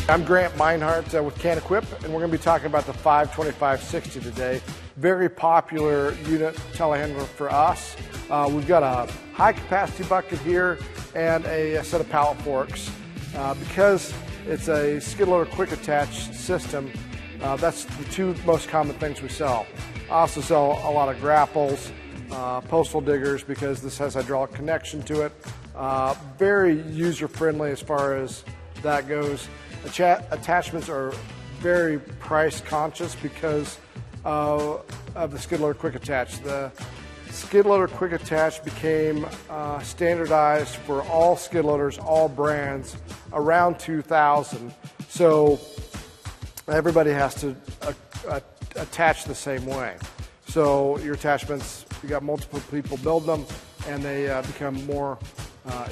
I'm Grant Meinhardt with KanEquip, and we're going to be talking about the 52560 today. Very popular unit telehandler for us. We've got a high capacity bucket here and a set of pallet forks. Because it's a skid loader quick attach system, that's the two most common things we sell. I also sell a lot of grapples, postal diggers, because this has hydraulic connection to it. Very user friendly as far as that goes. Attachments are very price conscious because of the skid loader quick attach. The skid loader quick attach became standardized for all skid loaders, all brands, around 2000. So everybody has to attach the same way. So your attachments, you got multiple people building them, and they become more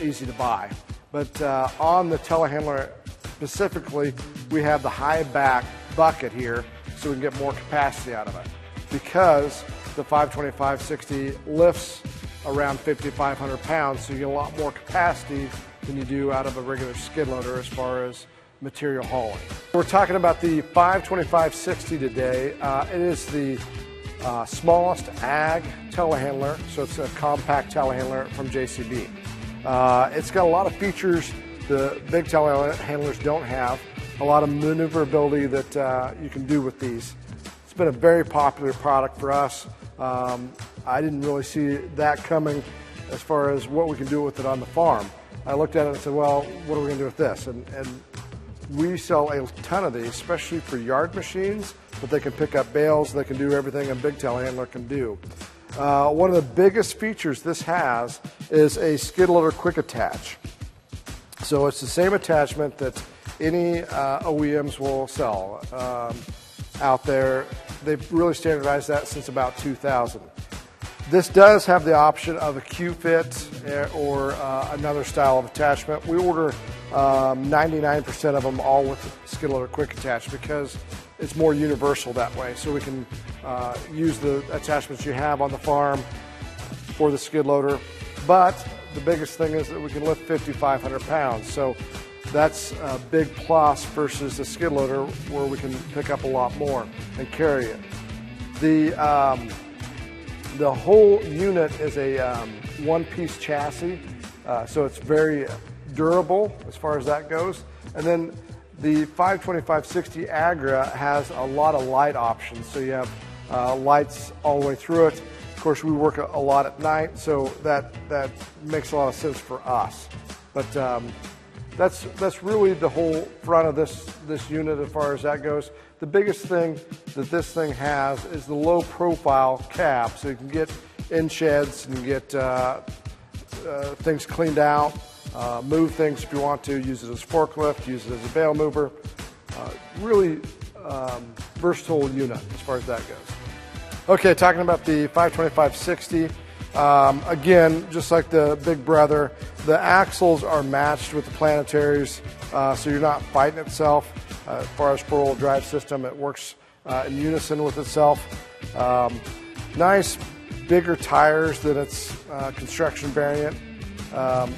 easy to buy. But on the telehandler specifically, we have the high back bucket here, so we can get more capacity out of it. Because the 52560 lifts around 5,500 pounds, so you get a lot more capacity than you do out of a regular skid loader as far as material hauling. We're talking about the 52560 today. It is the smallest ag telehandler, so it's a compact telehandler from JCB. It's got a lot of features the big telehandlers don't have, a lot of maneuverability that you can do with these. It's been a very popular product for us. I didn't really see that coming as far as what we can do with it on the farm. I looked at it and said, well, what are we going to do with this? And we sell a ton of these, especially for yard machines, but they can pick up bales, they can do everything a big telehandler can do. One of the biggest features this has is a skid loader quick attach. So it's the same attachment that any OEMs will sell out there. They've really standardized that since about 2000. This does have the option of a Q-fit or another style of attachment. We order 99% of them all with skid loader quick attach because it's more universal that way. So we can use the attachments you have on the farm for the skid loader. But the biggest thing is that we can lift 5,500 pounds. So that's a big plus versus the skid loader where we can pick up a lot more and carry it. The whole unit is a one-piece chassis, so it's very durable as far as that goes. And then the 52560 Agra has a lot of light options, so you have lights all the way through it. Of course, we work a lot at night, so that makes a lot of sense for us. But that's really the whole front of this unit as far as that goes. The biggest thing that this thing has is the low profile cab, so you can get in sheds and get things cleaned out, move things if you want to, use it as a forklift, use it as a bale mover. Really versatile unit as far as that goes. Okay, talking about the 52560, again, just like the big brother, the axles are matched with the planetaries, so you're not fighting itself. As far as four-wheel drive system, it works in unison with itself. Nice bigger tires than its construction variant,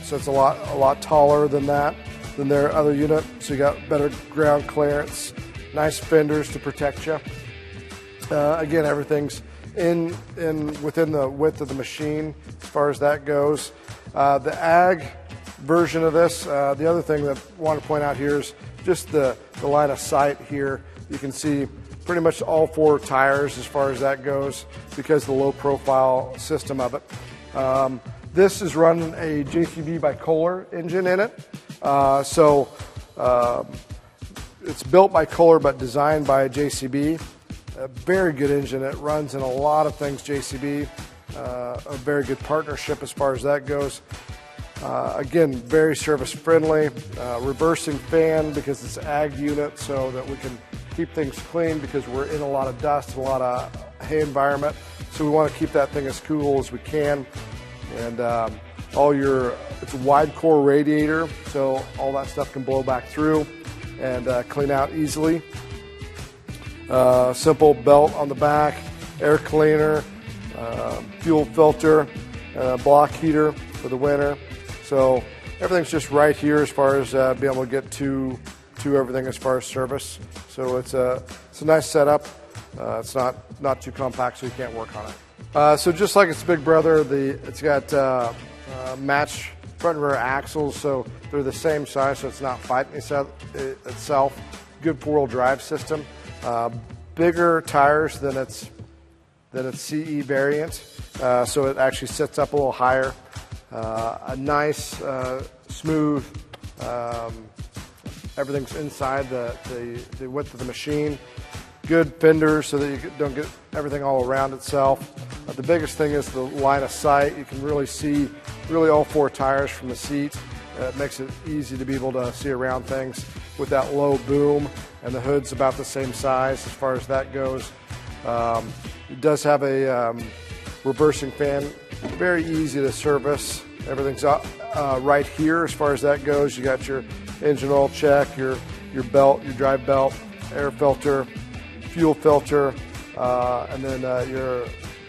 so it's a lot taller than their other unit. So you got better ground clearance, nice fenders to protect you. Again, everything's within the width of the machine as far as that goes. The ag version of this, the other thing that I want to point out here is just the line of sight here. You can see pretty much all four tires as far as that goes because of the low profile system of it. This is running a JCB bipolar engine in it. So it's built by Kohler but designed by JCB. A very good engine. It runs in a lot of things JCB. A very good partnership as far as that goes. Again, very service friendly. Reversing fan because it's an ag unit so that we can keep things clean because we're in a lot of dust and a lot of hay environment. So we want to keep that thing as cool as we can. And it's a wide core radiator, so all that stuff can blow back through and clean out easily. Simple belt on the back, air cleaner, fuel filter, block heater for the winter. So everything's just right here as far as being able to get to to everything as far as service. So it's a nice setup. It's not too compact, so you can't work on it. So just like its big brother, it's got matched front and rear axles, so they're the same size, so it's not fighting itself. Good four-wheel drive system. Bigger tires than its CE variant, so it actually sits up a little higher. A nice, smooth, everything's inside the width of the machine. Good fenders so that you don't get everything all around itself. The biggest thing is the line of sight. You can really see all four tires from the seat. It makes it easy to be able to see around things with that low boom, and the hood's about the same size as far as that goes. It does have a reversing fan, very easy to service. Everything's right here as far as that goes. You got your engine oil check, your belt, your drive belt, air filter, fuel filter, and then your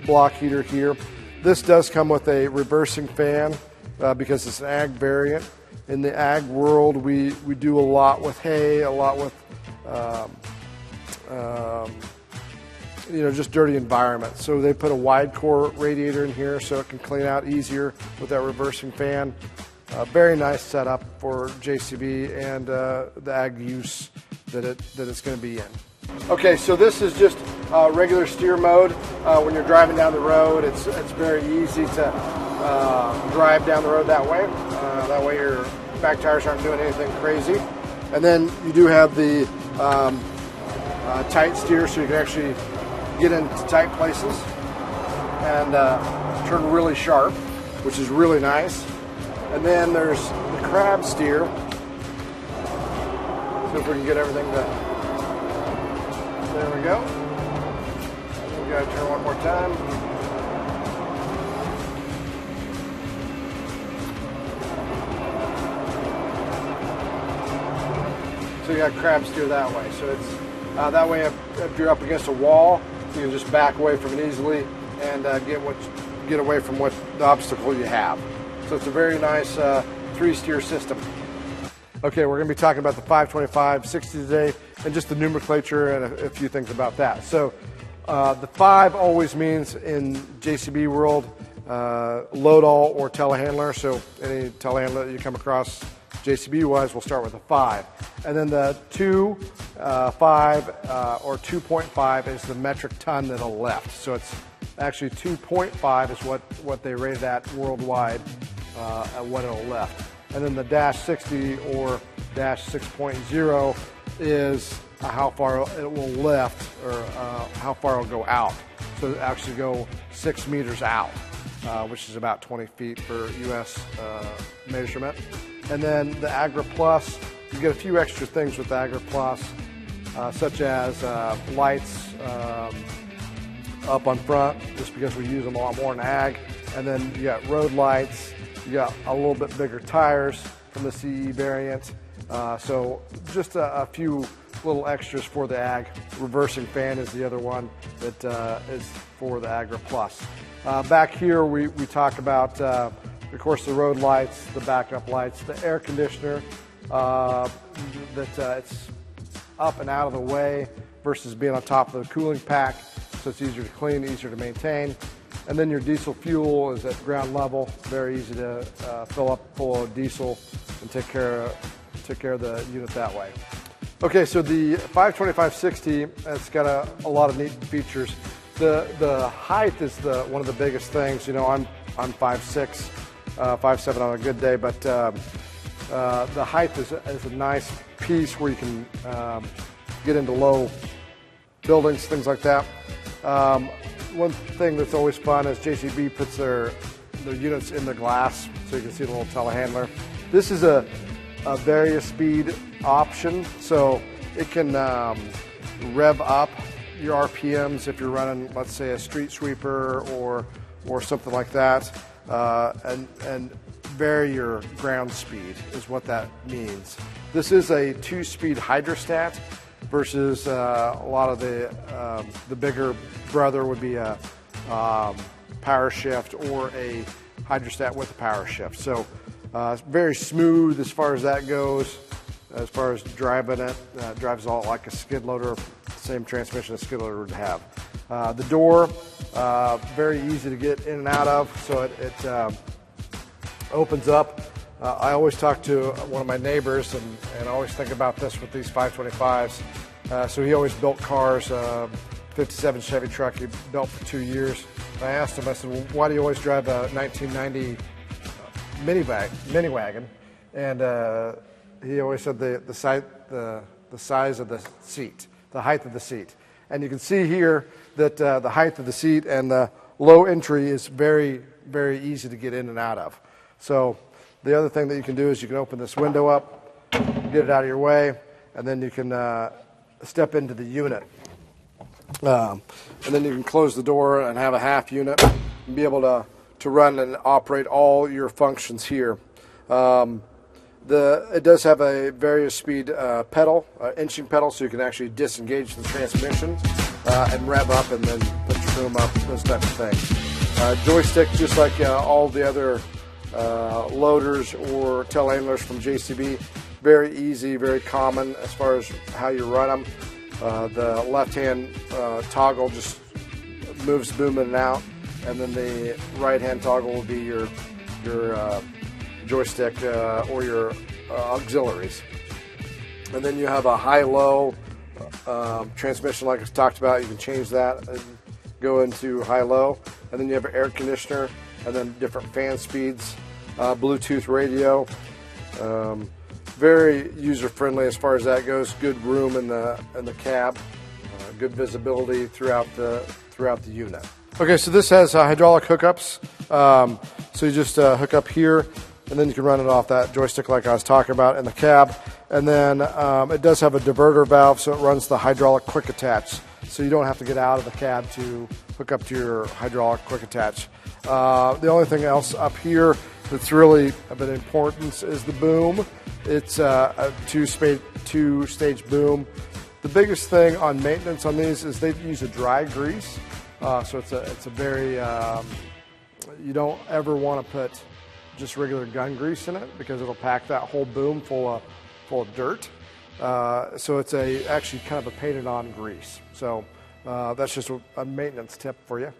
block heater here. This does come with a reversing fan because it's an ag variant. In the ag world, we do a lot with hay, a lot with just dirty environment. So they put a wide core radiator in here so it can clean out easier with that reversing fan. Very nice setup for JCB and the ag use that it's going to be in. Okay, so this is just regular steer mode. When you're driving down the road, it's very easy to drive down the road that way. That way your back tires aren't doing anything crazy. And then you do have the tight steer, so you can actually get into tight places and turn really sharp, which is really nice. And then there's the crab steer. See if we can get everything to... There we go. We gotta turn one more time. So you got crab steer that way. So it's that way if you're up against a wall, you can just back away from it easily and get away from the obstacle you have. So it's a very nice 3-steer system. Okay, we're going to be talking about the 525/60 today and just the nomenclature and a few things about that. So the 5 always means in JCB world load all or telehandler. So any telehandler that you come across JCB wise, we'll start with a 5. And then the 2, 5 or 2.5 is the metric ton that'll lift. So it's actually 2.5 is what they rated at worldwide at what it'll lift. And then the -60 or -6.0 is how far it will lift or how far it'll go out. So it'll actually go 6 meters out, which is about 20 feet for US measurement. And then the Agra Plus, you get a few extra things with the Agra Plus, such as lights up on front, just because we use them a lot more in ag. And then you got road lights. You got a little bit bigger tires from the CE variant. So just a few little extras for the ag. Reversing fan is the other one that is for the Agra Plus. Back here we talk about, of course, the road lights, the backup lights, the air conditioner, it's up and out of the way versus being on top of the cooling pack, so it's easier to clean, easier to maintain. And then your diesel fuel is at ground level, very easy to fill up full of diesel and take care of the unit that way. Okay, so the 525/60, it's got a lot of neat features. The height is one of the biggest things. You know, I'm 5'6", 5'7" on a good day, but the height is a nice piece where you can get into low buildings, things like that. One thing that's always fun is JCB puts their units in the glass, so you can see the little telehandler. This is a various speed option, so it can rev up your RPMs if you're running, let's say, a street sweeper or something like that, and vary your ground speed is what that means. This is a 2-speed hydrostat versus a lot of the bigger brother would be a power shift or a hydrostat with a power shift. So very smooth as far as that goes. as far as driving it. Drives all like a skid loader, same transmission a skid loader would have. The door, very easy to get in and out of, so it opens up. I always talk to one of my neighbors, and I always think about this with these 525s. So he always built cars, 57 Chevy truck he built for 2 years. And I asked him, I said, well, why do you always drive a 1990 mini wagon? And he always said the size of the seat, the height of the seat. And you can see here that the height of the seat and the low entry is very, very easy to get in and out of. So the other thing that you can do is you can open this window up, get it out of your way, and then you can step into the unit. And then you can close the door and have a half unit and be able to run and operate all your functions here. It does have a various speed pedal, inching pedal, so you can actually disengage the transmission and rev up and then put your boom up, those types of things. Joystick, just like all the other loaders or telehandlers from JCB, very easy, very common as far as how you run them. The left-hand toggle just moves boom in and out, and then the right-hand toggle will be your joystick or your auxiliaries. And then you have a high-low transmission like I talked about. You can change that and go into high-low. And then you have an air conditioner, and then different fan speeds, Bluetooth radio. Very user-friendly as far as that goes. Good room in the cab, good visibility throughout the unit. Okay, so this has hydraulic hookups. So you just hook up here, and then you can run it off that joystick like I was talking about in the cab. And then it does have a diverter valve, so it runs the hydraulic quick attach. So you don't have to get out of the cab to hook up to your hydraulic quick attach. The only thing else up here that's really of an importance is the boom. It's a two-stage boom. The biggest thing on maintenance on these is they use a dry grease. So it's a very, you don't ever want to put just regular gun grease in it because it'll pack that whole boom full of dirt. So it's actually kind of a painted on grease. So that's just a maintenance tip for you.